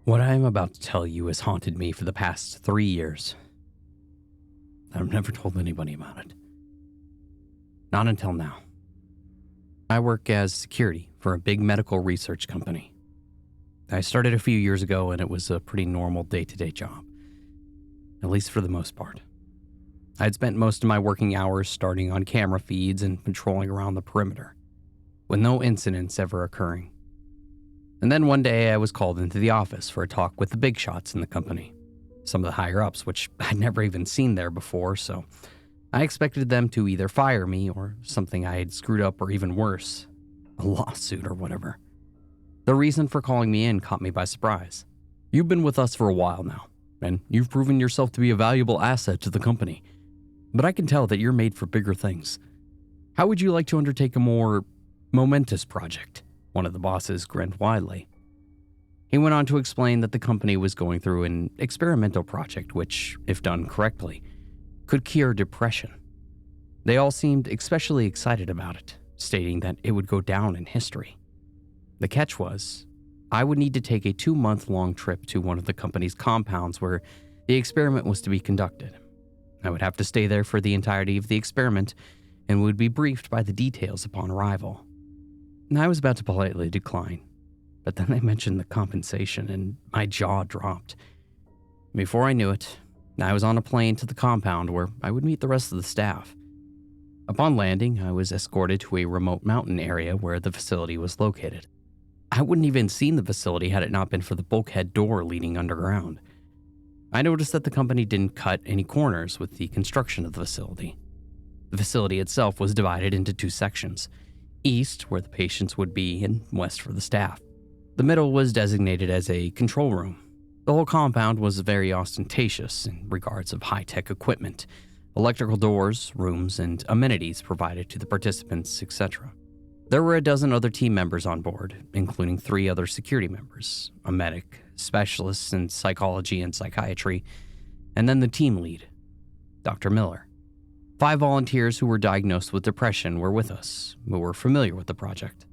What I am about to tell you has haunted me for the past 3 years. I've never told anybody about it. Not until now. I work as security for a big medical research company. I started a few years ago and it was a pretty normal day-to-day job. At least for the most part. I'd spent most of my working hours starting on camera feeds and patrolling around the perimeter, with no incidents ever occurring. And then one day I was called into the office for a talk with the big shots in the company, some of the higher ups, which I'd never even seen there before, so I expected them to either fire me or something I had screwed up, or even worse, a lawsuit or whatever. The reason for calling me in caught me by surprise. You've been with us for a while now, and you've proven yourself to be a valuable asset to the company. But I can tell that you're made for bigger things. How would you like to undertake a more momentous project? One of the bosses grinned widely. He went on to explain that the company was going through an experimental project which, if done correctly, could cure depression. They all seemed especially excited about it, stating that it would go down in history. The catch was, I would need to take a 2-month-long trip to one of the company's compounds where the experiment was to be conducted. I would have to stay there for the entirety of the experiment and would be briefed by the details upon arrival. I was about to politely decline, but then they mentioned the compensation and my jaw dropped. Before I knew it, I was on a plane to the compound where I would meet the rest of the staff. Upon landing, I was escorted to a remote mountain area where the facility was located. I wouldn't even seen the facility had it not been for the bulkhead door leading underground. I noticed that the company didn't cut any corners with the construction of the facility. The facility itself was divided into 2 sections. East, where the patients would be, and west for the staff. The middle was designated as a control room. The whole compound was very ostentatious in regards of high-tech equipment, electrical doors, rooms, and amenities provided to the participants, etc. There were a dozen other team members on board, including 3 other security members, a medic, specialists in psychology and psychiatry, and then the team lead, Dr. Miller. 5 volunteers who were diagnosed with depression were with us, who were familiar with the project.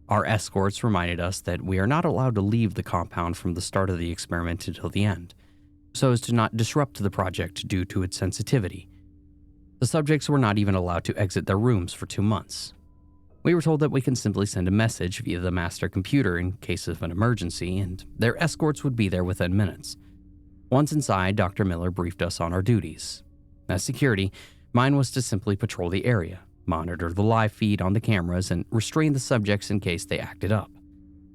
Our escorts reminded us that we are not allowed to leave the compound from the start of the experiment until the end, so as to not disrupt the project due to its sensitivity. The subjects were not even allowed to exit their rooms for 2 months. We were told that we can simply send a message via the master computer in case of an emergency, and their escorts would be there within minutes. Once inside, Dr. Miller briefed us on our duties. As security, mine was to simply patrol the area, monitor the live feed on the cameras, and restrain the subjects in case they acted up.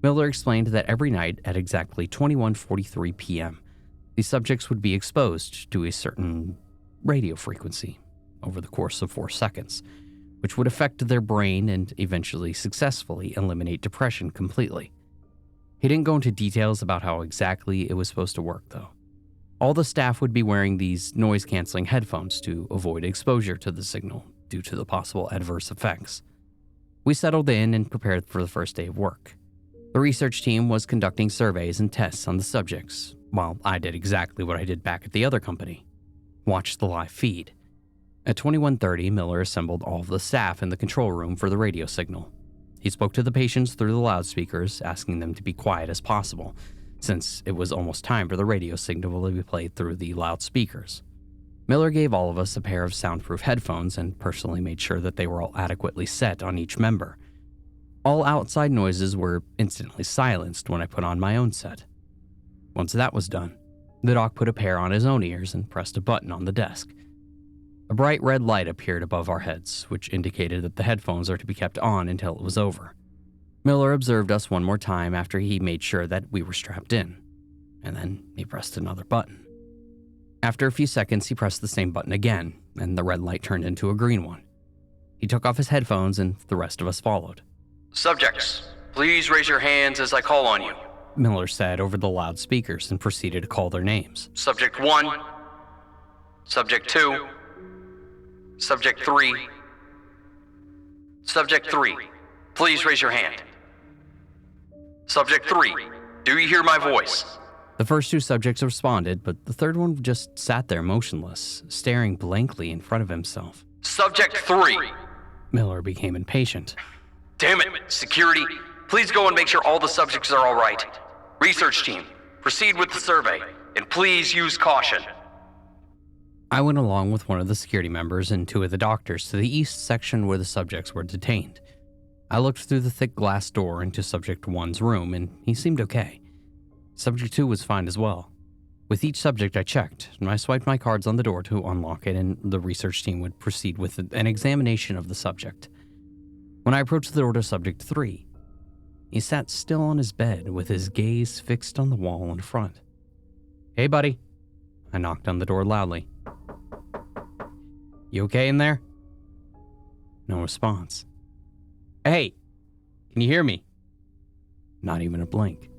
Miller explained that every night at exactly 21:43 p.m., the subjects would be exposed to a certain radio frequency over the course of 4 seconds, which would affect their brain and eventually successfully eliminate depression completely. He didn't go into details about how exactly it was supposed to work, though. All the staff would be wearing these noise-canceling headphones to avoid exposure to the signal due to the possible adverse effects. We settled in and prepared for the first day of work. The research team was conducting surveys and tests on the subjects, while I did exactly what I did back at the other company. Watched the live feed. At 21:30, Miller assembled all of the staff in the control room for the radio signal. He spoke to the patients through the loudspeakers, asking them to be quiet as possible, since it was almost time for the radio signal to be played through the loudspeakers. Miller gave all of us a pair of soundproof headphones and personally made sure that they were all adequately set on each member. All outside noises were instantly silenced when I put on my own set. Once that was done, the doc put a pair on his own ears and pressed a button on the desk. A bright red light appeared above our heads, which indicated that the headphones are to be kept on until it was over. Miller observed us one more time after he made sure that we were strapped in, and then he pressed another button. After a few seconds, he pressed the same button again, and the red light turned into a green one. He took off his headphones, and the rest of us followed. Subjects, please raise your hands as I call on you, Miller said over the loudspeakers and proceeded to call their names. Subject 1, Subject 2, Subject 3, Subject 3, please raise your hand. Subject 3, do you hear my voice? The first 2 subjects responded, but the third one just sat there motionless, staring blankly in front of himself. Subject 3. Miller became impatient. Damn it, security, please go and make sure all the subjects are all right. Research team, Proceed with the survey, and please use caution. I went along with one of the security members and two of the doctors to the east section where the subjects were detained. I looked through the thick glass door into Subject 1's room, and he seemed okay. Subject 2 was fine as well. With each subject I checked, and I swiped my cards on the door to unlock it, and the research team would proceed with an examination of the subject. When I approached the door to Subject 3, he sat still on his bed with his gaze fixed on the wall in front. "Hey, buddy." I knocked on the door loudly. "You okay in there?" No response. "Hey, can you hear me?" Not even a blink.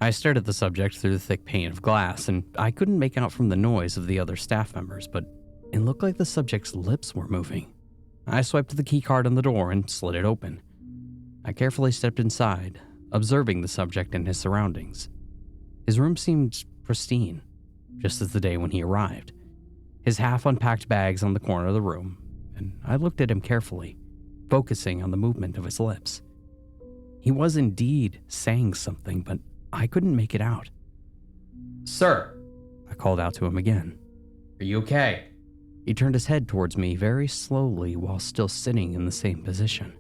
I stared at the subject through the thick pane of glass, and I couldn't make out from the noise of the other staff members, but it looked like the subject's lips were moving. I swiped the key card on the door and slid it open. I carefully stepped inside, observing the subject and his surroundings. His room seemed pristine, just as the day when he arrived. His half-unpacked bags on the corner of the room, and I looked at him carefully, focusing on the movement of his lips. He was indeed saying something, but I couldn't make it out. "Sir," I called out to him again. "Are you okay?" He turned his head towards me very slowly while still sitting in the same position.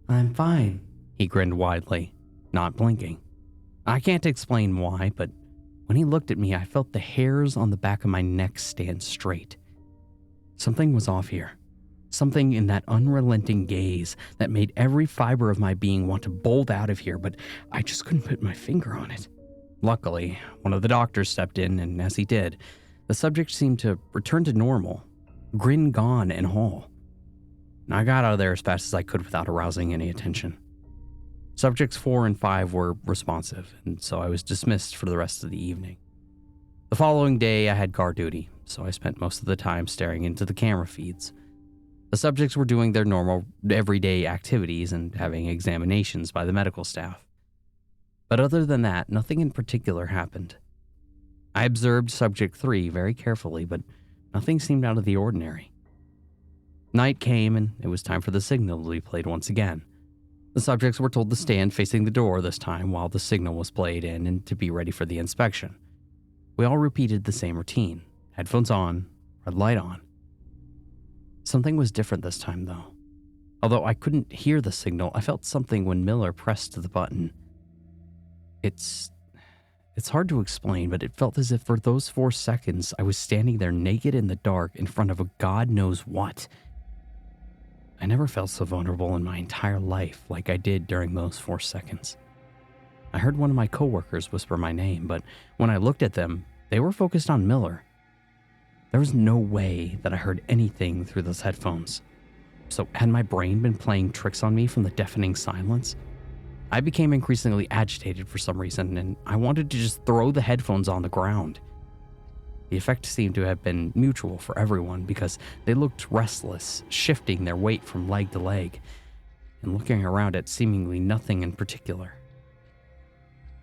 "I'm fine," he grinned widely, not blinking. I can't explain why, but when he looked at me, I felt the hairs on the back of my neck stand straight. Something was off here. Something in that unrelenting gaze that made every fiber of my being want to bolt out of here, but I just couldn't put my finger on it. Luckily, one of the doctors stepped in, and as he did, the subject seemed to return to normal, grin gone and all. I got out of there as fast as I could without arousing any attention. Subjects 4 and 5 were responsive, and so I was dismissed for the rest of the evening. The following day, I had guard duty, so I spent most of the time staring into the camera feeds. The subjects were doing their normal, everyday activities and having examinations by the medical staff. But other than that, nothing in particular happened. I observed Subject 3 very carefully, but nothing seemed out of the ordinary. Night came, and it was time for the signal to be played once again. The subjects were told to stand facing the door this time while the signal was played in and to be ready for the inspection. We all repeated the same routine, headphones on, red light on. Something was different this time, though. Although I couldn't hear the signal, I felt something when Miller pressed the button. It's hard to explain, but it felt as if for those 4 seconds I was standing there naked in the dark in front of a God knows what. I never felt so vulnerable in my entire life like I did during those 4 seconds. I heard one of my coworkers whisper my name, but when I looked at them, they were focused on Miller. There was no way that I heard anything through those headphones. So had my brain been playing tricks on me from the deafening silence? I became increasingly agitated for some reason, and I wanted to just throw the headphones on the ground. The effect seemed to have been mutual for everyone because they looked restless, shifting their weight from leg to leg, and looking around at seemingly nothing in particular.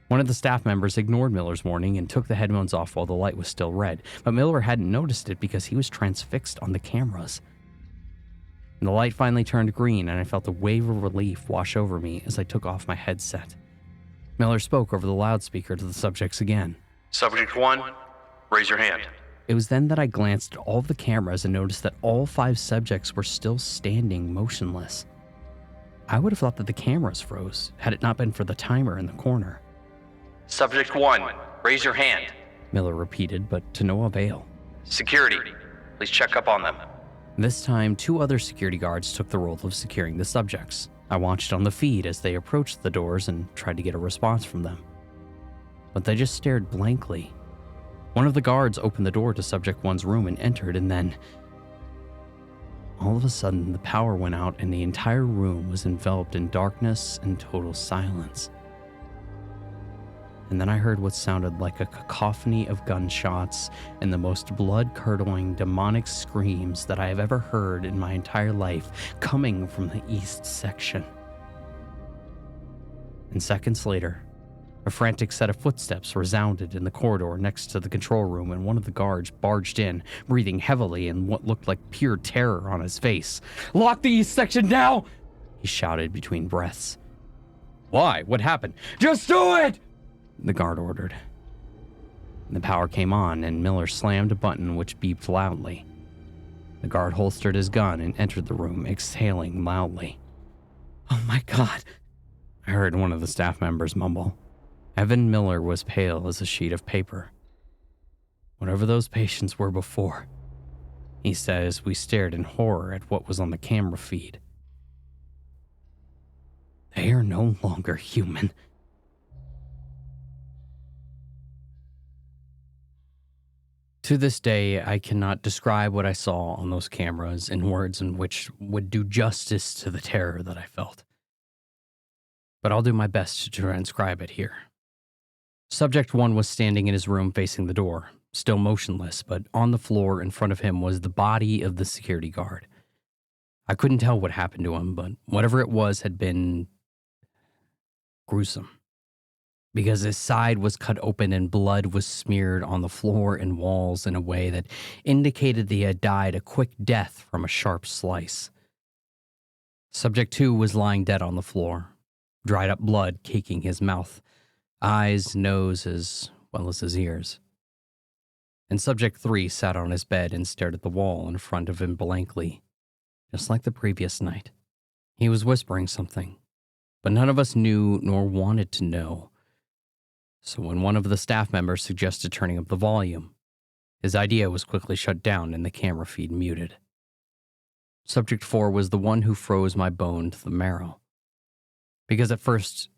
One of the staff members ignored Miller's warning and took the headphones off while the light was still red, but Miller hadn't noticed it because he was transfixed on the cameras. And the light finally turned green, and I felt a wave of relief wash over me as I took off my headset. Miller spoke over the loudspeaker to the subjects again. Subject 1, raise your hand. It was then that I glanced at all of the cameras and noticed that all 5 subjects were still standing motionless. I would have thought that the cameras froze had it not been for the timer in the corner. Subject 1, raise your hand. Miller repeated, but to no avail. Security, please check up on them. This time, 2 other security guards took the role of securing the subjects. I watched on the feed as they approached the doors and tried to get a response from them. But they just stared blankly. One of the guards opened the door to Subject 1's room and entered, and then all of a sudden the power went out and the entire room was enveloped in darkness and total silence. And then I heard what sounded like a cacophony of gunshots and the most blood-curdling, demonic screams that I have ever heard in my entire life coming from the east section. And seconds later, a frantic set of footsteps resounded in the corridor next to the control room, and one of the guards barged in, breathing heavily and what looked like pure terror on his face. "Lock the east section now!" he shouted between breaths. "Why? What happened?" "Just do it!" the guard ordered. The power came on, and Miller slammed a button which beeped loudly. The guard holstered his gun and entered the room, exhaling loudly. "Oh my God," I heard one of the staff members mumble. Evan Miller was pale as a sheet of paper. "Whatever those patients were before," he said as we stared in horror at what was on the camera feed. "They are no longer human." To this day, I cannot describe what I saw on those cameras in words in which would do justice to the terror that I felt. But I'll do my best to transcribe it here. Subject 1 was standing in his room facing the door, still motionless, but on the floor in front of him was the body of the security guard. I couldn't tell what happened to him, but whatever it was had been gruesome. Because his side was cut open and blood was smeared on the floor and walls in a way that indicated that he had died a quick death from a sharp slice. Subject 2 was lying dead on the floor, dried up blood caking his mouth, eyes, nose, as well as his ears. And Subject 3 sat on his bed and stared at the wall in front of him blankly, just like the previous night. He was whispering something, but none of us knew nor wanted to know. So when one of the staff members suggested turning up the volume, his idea was quickly shut down and the camera feed muted. Subject 4 was the one who froze my bone to the marrow. Because at first,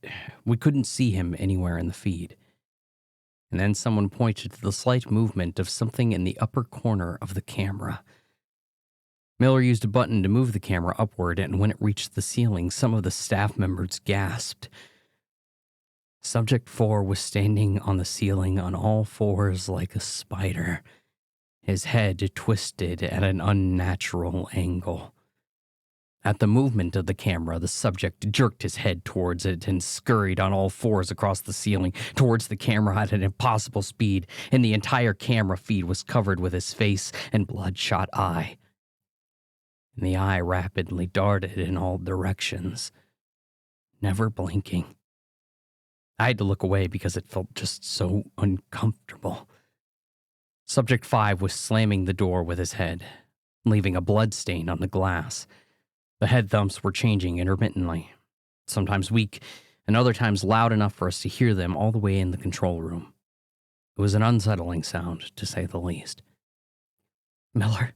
we couldn't see him anywhere in the feed. And then someone pointed to the slight movement of something in the upper corner of the camera. Miller used a button to move the camera upward, and when it reached the ceiling, some of the staff members gasped. Subject 4 was standing on the ceiling on all fours like a spider, his head twisted at an unnatural angle. At the movement of the camera, the subject jerked his head towards it and scurried on all fours across the ceiling towards the camera at an impossible speed, and the entire camera feed was covered with his face and bloodshot eye. And the eye rapidly darted in all directions, never blinking. I had to look away because it felt just so uncomfortable. Subject 5 was slamming the door with his head, leaving a blood stain on the glass. The head thumps were changing intermittently, sometimes weak, and other times loud enough for us to hear them all the way in the control room. It was an unsettling sound, to say the least. "Miller,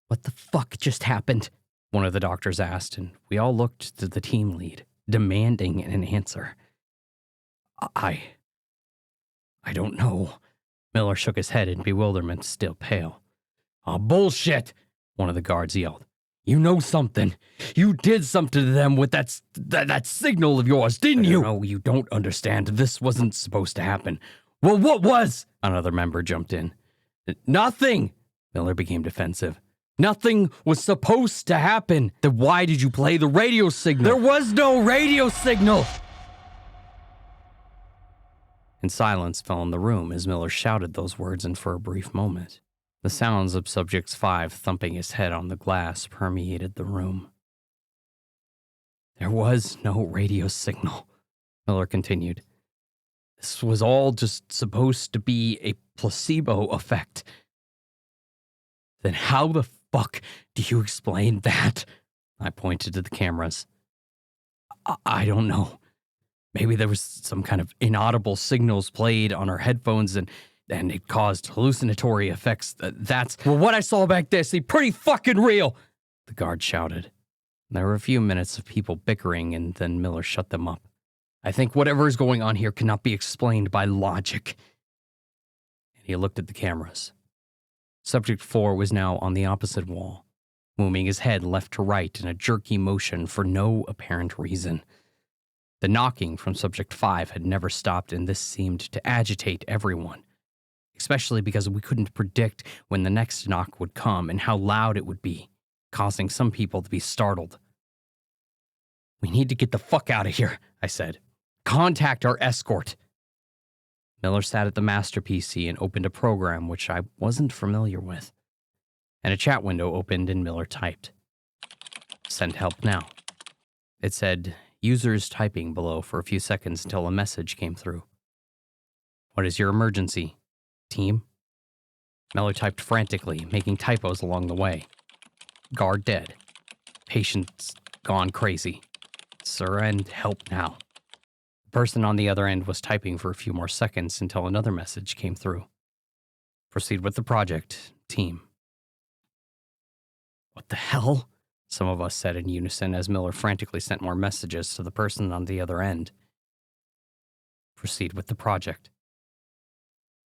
what the fuck just happened?" one of the doctors asked, and we all looked to the team lead, demanding an answer. I don't know." Miller shook his head in bewilderment, still pale. "Oh, bullshit," one of the guards yelled. "You know something. You did something to them with that signal of yours, didn't you?" "No, you don't understand. This wasn't supposed to happen." "Well, what was?" Another member jumped in. "Nothing." Miller became defensive. "Nothing was supposed to happen. Then why did you play the radio signal?" "There was no radio signal." And silence fell in the room as Miller shouted those words, and for a brief moment, the sounds of Subject 5 thumping his head on the glass permeated the room. "There was no radio signal," Miller continued. "This was all just supposed to be a placebo effect." "Then how the fuck do you explain that?" I pointed to the cameras. I don't know. Maybe there was some kind of inaudible signals played on our headphones and it caused hallucinatory effects. That's... Well, what I saw back there seemed pretty fucking real," the guard shouted. There were a few minutes of people bickering, and then Miller shut them up. "I think whatever is going on here cannot be explained by logic." And he looked at the cameras. Subject 4 was now on the opposite wall, moving his head left to right in a jerky motion for no apparent reason. The knocking from Subject 5 had never stopped, and this seemed to agitate everyone, especially because we couldn't predict when the next knock would come and how loud it would be, causing some people to be startled. "We need to get the fuck out of here," I said. "Contact our escort." Miller sat at the master PC and opened a program which I wasn't familiar with, and a chat window opened and Miller typed, "Send help now." It said, "Users typing" below for a few seconds until a message came through. What is your emergency, team? Miller typed frantically, making typos along the way. Guard dead. Patient's gone crazy. Surrend help now. The person on the other end was typing for a few more seconds until another message came through. Proceed with the project, team. What the hell? Some of us said in unison as Miller frantically sent more messages to the person on the other end. Proceed with the project.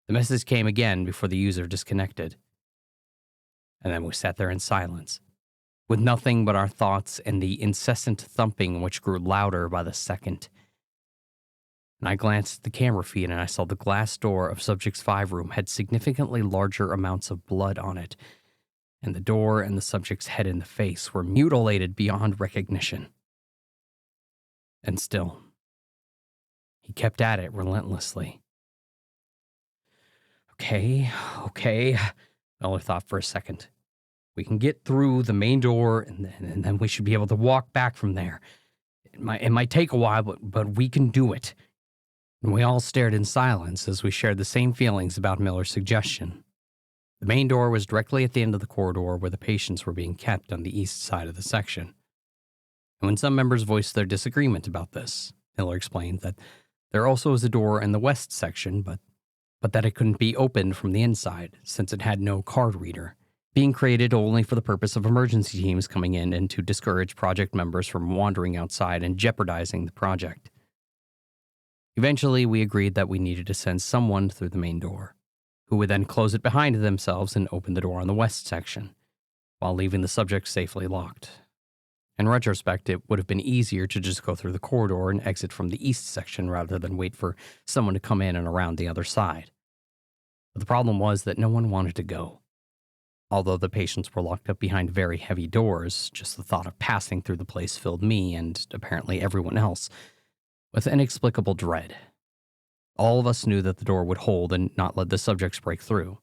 The message came again before the user disconnected. And then we sat there in silence, with nothing but our thoughts and the incessant thumping which grew louder by the second. And I glanced at the camera feed and I saw the glass door of Subject's 5 room had significantly larger amounts of blood on it, and the door and the subject's head and the face were mutilated beyond recognition. And still, he kept at it relentlessly. Okay, Miller thought for a second. We can get through the main door, and then we should be able to walk back from there. It might take a while, but we can do it. And we all stared in silence as we shared the same feelings about Miller's suggestion. The main door was directly at the end of the corridor where the patients were being kept on the east side of the section. And when some members voiced their disagreement about this, Miller explained that there also was a door in the west section, but that it couldn't be opened from the inside since it had no card reader, being created only for the purpose of emergency teams coming in and to discourage project members from wandering outside and jeopardizing the project. Eventually, we agreed that we needed to send someone through the main door, who would then close it behind themselves and open the door on the west section, while leaving the subject safely locked. In retrospect, it would have been easier to just go through the corridor and exit from the east section rather than wait for someone to come in and around the other side. But the problem was that no one wanted to go. Although the patients were locked up behind very heavy doors, just the thought of passing through the place filled me, and apparently everyone else, with inexplicable dread. All of us knew that the door would hold and not let the subjects break through,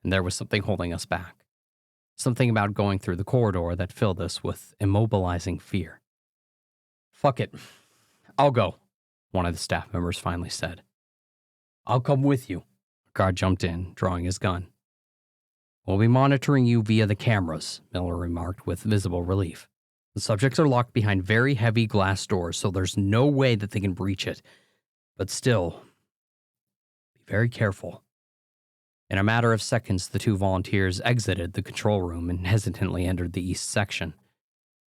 and there was something holding us back. Something about going through the corridor that filled us with immobilizing fear. "Fuck it. I'll go," one of the staff members finally said. "I'll come with you." A guard jumped in, drawing his gun. "We'll be monitoring you via the cameras," Miller remarked with visible relief. "The subjects are locked behind very heavy glass doors, so there's no way that they can breach it. But still, be very careful." In a matter of seconds, the 2 volunteers exited the control room and hesitantly entered the east section.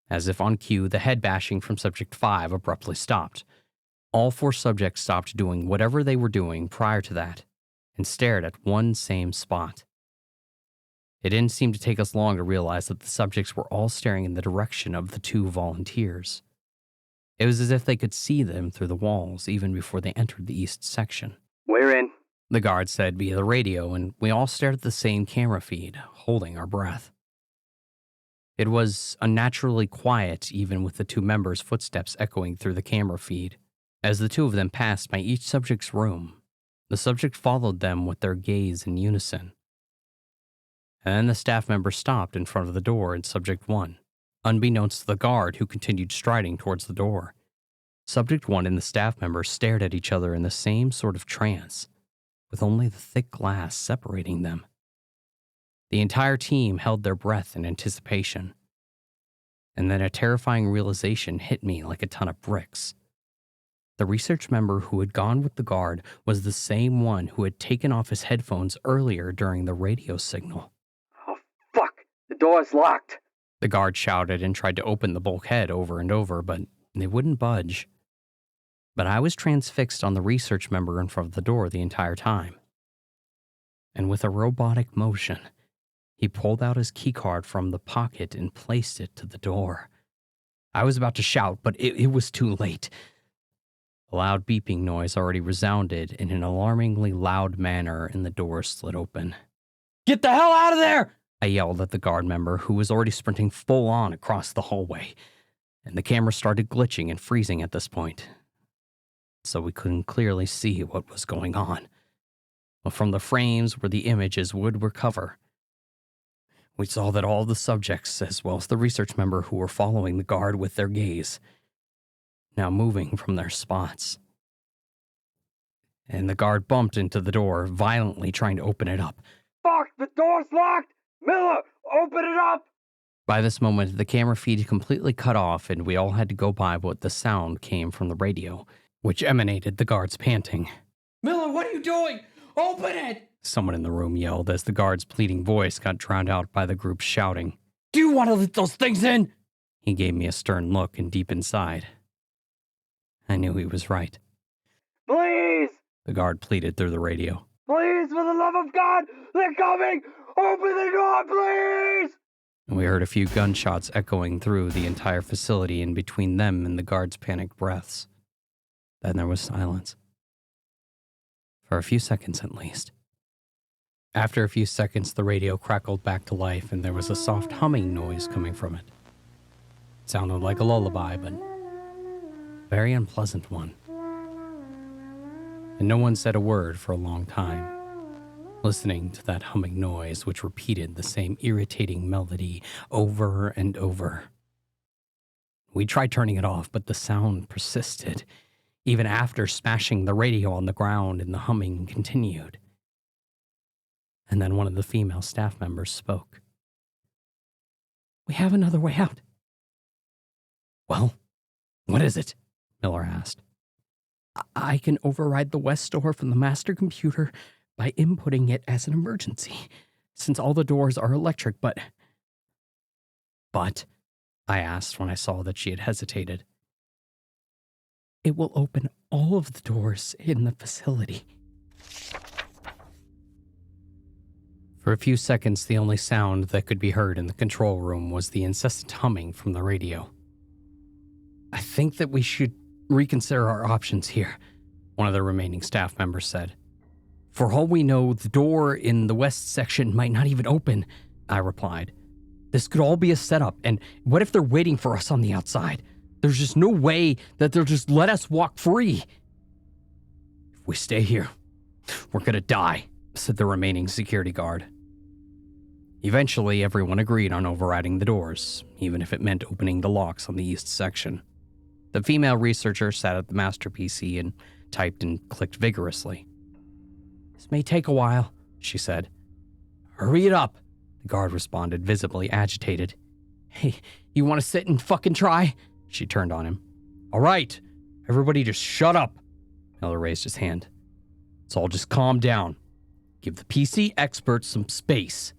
As if on cue, the head bashing from Subject 5 abruptly stopped. All 4 subjects stopped doing whatever they were doing prior to that and stared at one same spot. It didn't seem to take us long to realize that the subjects were all staring in the direction of the 2 volunteers. It was as if they could see them through the walls even before they entered the east section. "We're in," the guard said via the radio, and we all stared at the same camera feed, holding our breath. It was unnaturally quiet, even with the 2 members' footsteps echoing through the camera feed. As the 2 of them passed by each subject's room, the subject followed them with their gaze in unison. And then the staff member stopped in front of the door in Subject 1, unbeknownst to the guard who continued striding towards the door. Subject 1 and the staff member stared at each other in the same sort of trance, with only the thick glass separating them. The entire team held their breath in anticipation. And then a terrifying realization hit me like a ton of bricks. The research member who had gone with the guard was the same one who had taken off his headphones earlier during the radio signal. "Oh, fuck! The door's locked!" The guard shouted and tried to open the bulkhead over and over, but they wouldn't budge. But I was transfixed on the research member in front of the door the entire time. And with a robotic motion, he pulled out his keycard from the pocket and placed it to the door. I was about to shout, but it was too late. A loud beeping noise already resounded in an alarmingly loud manner, and the door slid open. "Get the hell out of there!" I yelled at the guard member, who was already sprinting full on across the hallway, and the camera started glitching and freezing at this point, so we couldn't clearly see what was going on. But from the frames where the images would recover, we saw that all the subjects, as well as the research member who were following the guard with their gaze, now moving from their spots. and the guard bumped into the door, violently trying to open it up. Fuck, the door's locked! Miller, open it up! By this moment, the camera feed completely cut off, and we all had to go by what the sound came from the radio, which emanated the guard's panting. "Miller, what are you doing? Open it!" someone in the room yelled as the guard's pleading voice got drowned out by the group shouting. "Do you want to let those things in?" He gave me a stern look, and deep inside, I knew he was right. Please! The guard pleaded through the radio. Please, for the love of God! They're coming! Open the door, please! And we heard a few gunshots echoing through the entire facility in between them and the guard's panicked breaths. Then there was silence. For a few seconds at least. After a few seconds, the radio crackled back to life and there was a soft humming noise coming from it. It sounded like a lullaby, but a very unpleasant one. And no one said a word for a long time, listening to that humming noise which repeated the same irritating melody over and over. We tried turning it off, but the sound persisted. Even after smashing the radio on the ground and the humming continued. And then one of the female staff members spoke. "We have another way out." "Well, what is it?" Miller asked. I can override the west door from the master computer by inputting it as an emergency, since all the doors are electric, but, I asked when I saw that she had hesitated. "It will open all of the doors in the facility." For a few seconds, the only sound that could be heard in the control room was the incessant humming from the radio. "I think that we should reconsider our options here," one of the remaining staff members said. "For all we know, the door in the west section might not even open," I replied. "This could all be a setup, and what if they're waiting for us on the outside? There's just no way that they'll just let us walk free." "If we stay here, we're gonna die," said the remaining security guard. Eventually, everyone agreed on overriding the doors, even if it meant opening the locks on the east section. The female researcher sat at the master PC and typed and clicked vigorously. "This may take a while," she said. "Hurry it up," the guard responded, visibly agitated. "Hey, you want to sit and fucking try?" She turned on him. "All right, everybody just shut up." Miller raised his hand. "Let's all just calm down. Give the PC experts some space."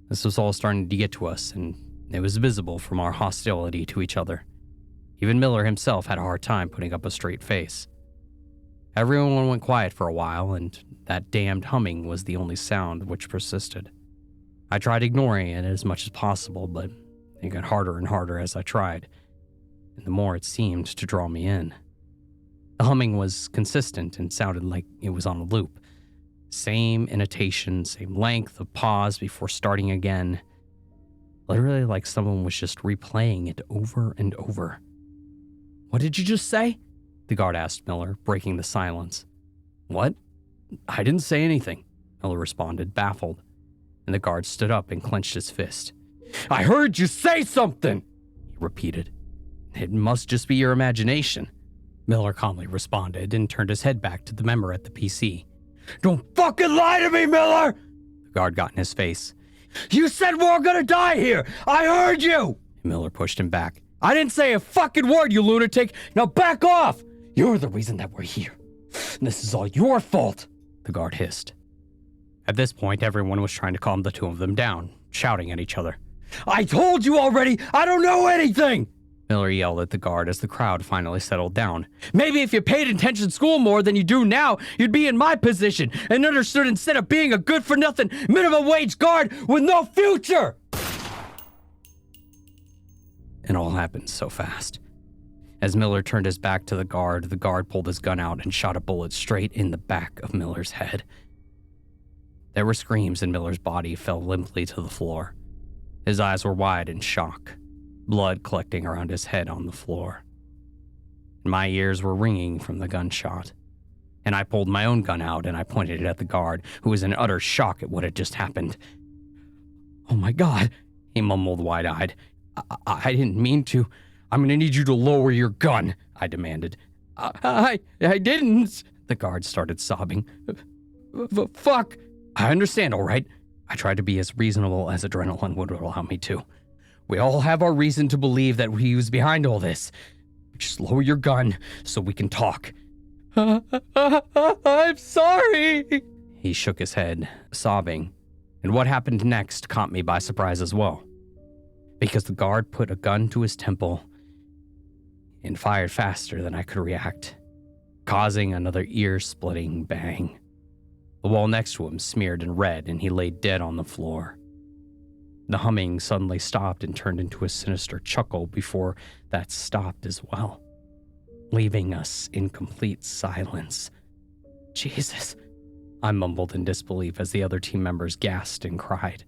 This was all starting to get to us, and it was visible from our hostility to each other. Even Miller himself had a hard time putting up a straight face. Everyone went quiet for a while, and that damned humming was the only sound which persisted. I tried ignoring it as much as possible, but it got harder and harder as I tried, and the more it seemed to draw me in. The humming was consistent and sounded like it was on a loop. Same intonation, same length of pause before starting again. Literally like someone was just replaying it over and over. "What did you just say?" the guard asked Miller, breaking the silence. "What? I didn't say anything," Miller responded, baffled, and the guard stood up and clenched his fist. "I heard you say something," he repeated. "It must just be your imagination," Miller calmly responded and turned his head back to the member at the PC. "Don't fucking lie to me, Miller!" The guard got in his face. "You said we're all gonna die here! I heard you!" Miller pushed him back. "I didn't say a fucking word, you lunatic! Now back off! You're the reason that we're here. And this is all your fault!" the guard hissed. At this point, everyone was trying to calm the two of them down, shouting at each other. "I told you already! I don't know anything!" Miller yelled at the guard as the crowd finally settled down. "Maybe if you paid attention in school more than you do now, you'd be in my position and understood instead of being a good-for-nothing minimum wage guard with no future!" It all happened so fast. As Miller turned his back to the guard pulled his gun out and shot a bullet straight in the back of Miller's head. There were screams and Miller's body fell limply to the floor. His eyes were wide in shock, blood collecting around his head on the floor. My ears were ringing from the gunshot, and I pulled my own gun out and I pointed it at the guard, who was in utter shock at what had just happened. "Oh my God," he mumbled wide-eyed. I didn't mean to. I'm gonna need you to lower your gun," I demanded. I didn't. The guard started sobbing. Fuck. I understand, all right. I tried to be as reasonable as adrenaline would allow me to. We all have our reason to believe that he was behind all this. Just lower your gun so we can talk. I'm sorry. He shook his head, sobbing, and what happened next caught me by surprise as well. Because the guard put a gun to his temple and fired faster than I could react, causing another ear-splitting bang. The wall next to him smeared in red and he lay dead on the floor. The humming suddenly stopped and turned into a sinister chuckle before that stopped as well, leaving us in complete silence. Jesus, I mumbled in disbelief as the other team members gasped and cried.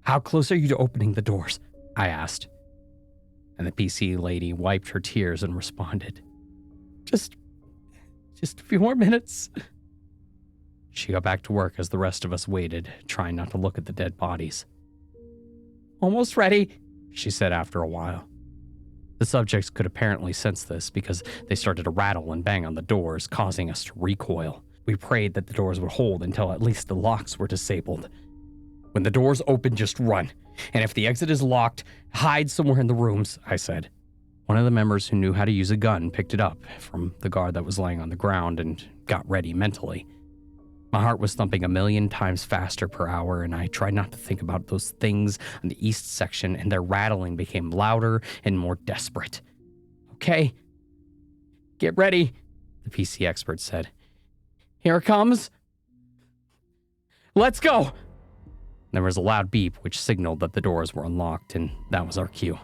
How close are you to opening the doors? I asked. And the PC lady wiped her tears and responded, Just a few more minutes. She got back to work as the rest of us waited, trying not to look at the dead bodies. Almost ready, she said after a while. The subjects could apparently sense this because they started to rattle and bang on the doors, causing us to recoil. We prayed that the doors would hold until at least the locks were disabled. When the doors open, just run. And if the exit is locked, hide somewhere in the rooms, I said. One of the members who knew how to use a gun picked it up from the guard that was laying on the ground and got ready mentally. My heart was thumping 1,000,000 times faster per hour, and I tried not to think about those things on the east section, and their rattling became louder and more desperate. Okay, get ready, the PC expert said. Here it comes. Let's go. There was a loud beep which signaled that the doors were unlocked, and that was our cue.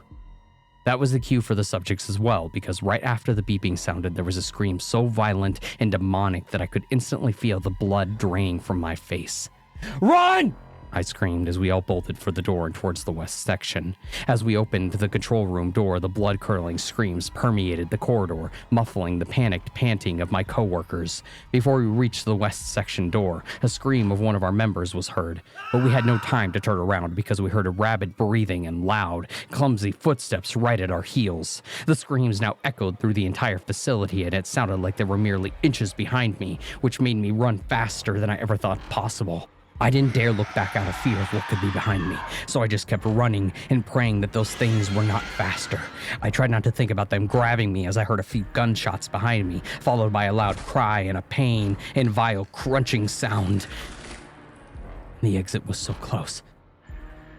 That was the cue for the subjects as well, because right after the beeping sounded, there was a scream so violent and demonic that I could instantly feel the blood draining from my face. Run! I screamed as we all bolted for the door and towards the west section. As we opened the control room door, the blood-curdling screams permeated the corridor, muffling the panicked panting of my coworkers. Before we reached the west section door, a scream of one of our members was heard, but we had no time to turn around because we heard a rabid breathing and loud, clumsy footsteps right at our heels. The screams now echoed through the entire facility, and it sounded like they were merely inches behind me, which made me run faster than I ever thought possible. I didn't dare look back out of fear of what could be behind me, so I just kept running and praying that those things were not faster. I tried not to think about them grabbing me as I heard a few gunshots behind me, followed by a loud cry and a pain and vile crunching sound. The exit was so close,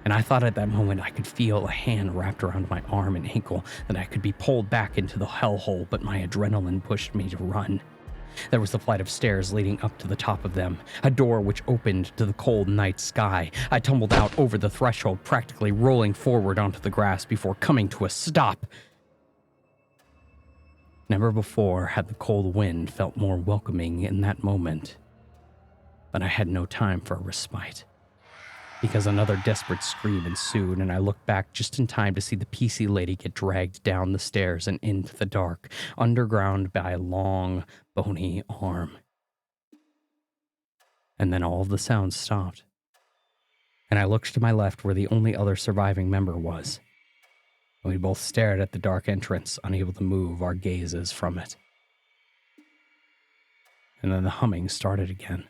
and I thought at that moment I could feel a hand wrapped around my arm and ankle, that I could be pulled back into the hellhole, but my adrenaline pushed me to run. There was a flight of stairs leading up to the top of them, a door which opened to the cold night sky. I tumbled out over the threshold, practically rolling forward onto the grass before coming to a stop. Never before had the cold wind felt more welcoming in that moment, but I had no time for a respite, because another desperate scream ensued, and I looked back just in time to see the PC lady get dragged down the stairs and into the dark, underground by a long, bony arm. And then all of the sounds stopped, and I looked to my left where the only other surviving member was. We both stared at the dark entrance, unable to move our gazes from it. And then the humming started again.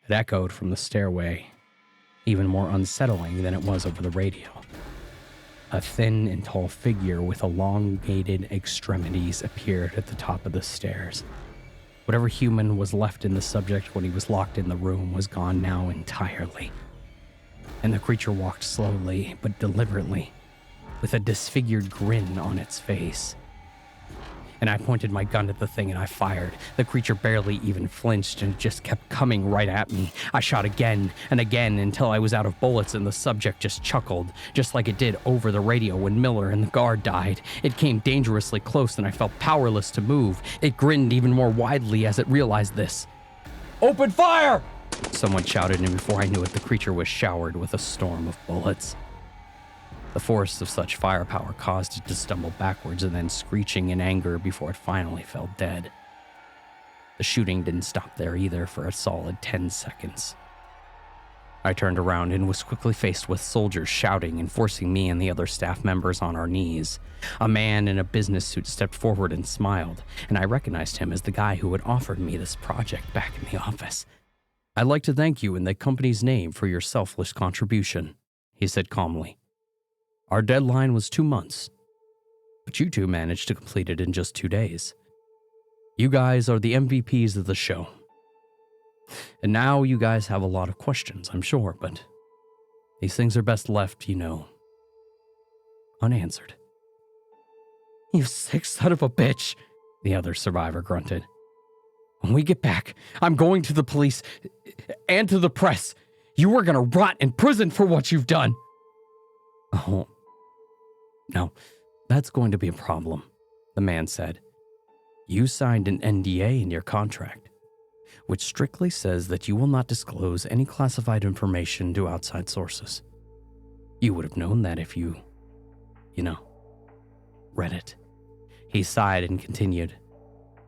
It echoed from the stairway, even more unsettling than it was over the radio. A thin and tall figure with elongated extremities appeared at the top of the stairs. Whatever human was left in the subject when he was locked in the room was gone now entirely. And the creature walked slowly but deliberately, with a disfigured grin on its face. And I pointed my gun at the thing and I fired. The creature barely even flinched and just kept coming right at me. I shot again and again until I was out of bullets, and the subject just chuckled, just like it did over the radio when Miller and the guard died. It came dangerously close and I felt powerless to move. It grinned even more widely as it realized this. "Open fire!" someone shouted, and before I knew it, the creature was showered with a storm of bullets. The force of such firepower caused it to stumble backwards and then screeching in anger before it finally fell dead. The shooting didn't stop there either for a solid 10 seconds. I turned around and was quickly faced with soldiers shouting and forcing me and the other staff members on our knees. A man in a business suit stepped forward and smiled, and I recognized him as the guy who had offered me this project back in the office. "I'd like to thank you in the company's name for your selfless contribution," he said calmly. "Our deadline was 2 months, but you two managed to complete it in just 2 days. You guys are the MVPs of the show. And now you guys have a lot of questions, I'm sure, but these things are best left, unanswered." "You sick son of a bitch," the other survivor grunted. "When we get back, I'm going to the police and to the press. You are going to rot in prison for what you've done." "Oh, no, that's going to be a problem," the man said. "You signed an NDA in your contract, which strictly says that you will not disclose any classified information to outside sources. You would have known that if you read it." He sighed and continued.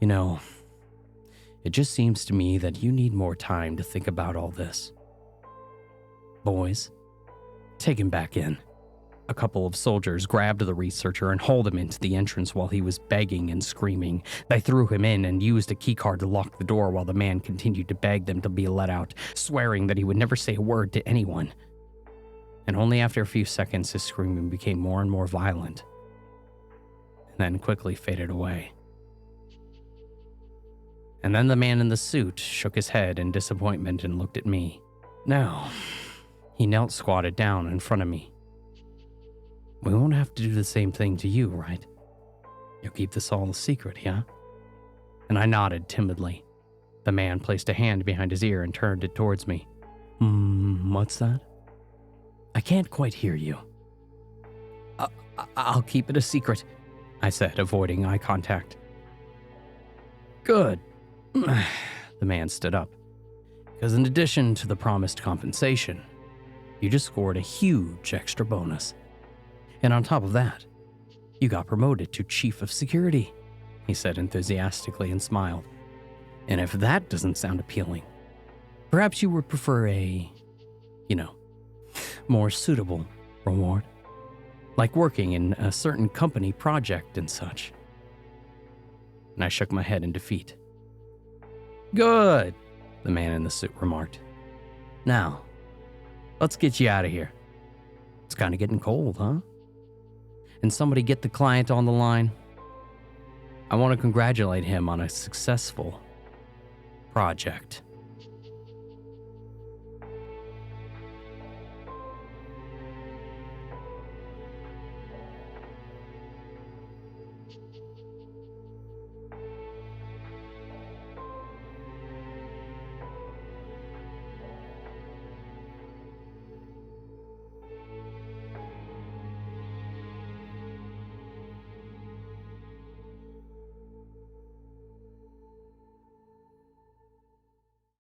It just seems to me that you need more time to think about all this. Boys, take him back in." A couple of soldiers grabbed the researcher and hauled him into the entrance while he was begging and screaming. They threw him in and used a keycard to lock the door while the man continued to beg them to be let out, swearing that he would never say a word to anyone. And only after a few seconds his screaming became more and more violent, and then quickly faded away. And then the man in the suit shook his head in disappointment and looked at me. Now, he knelt squatted down in front of me. "We won't have to do the same thing to you, right? You'll keep this all a secret, yeah?" And I nodded timidly. The man placed a hand behind his ear and turned it towards me. What's that?" "I can't quite hear you." I'll keep it a secret," I said, avoiding eye contact. "Good." The man stood up. "Because in addition to the promised compensation, you just scored a huge extra bonus. And on top of that, you got promoted to Chief of Security," he said enthusiastically and smiled. "And if that doesn't sound appealing, perhaps you would prefer a, more suitable reward, like working in a certain company project and such." And I shook my head in defeat. "Good," the man in the suit remarked. "Now, let's get you out of here. It's kind of getting cold, huh? And somebody get the client on the line. I want to congratulate him on a successful project."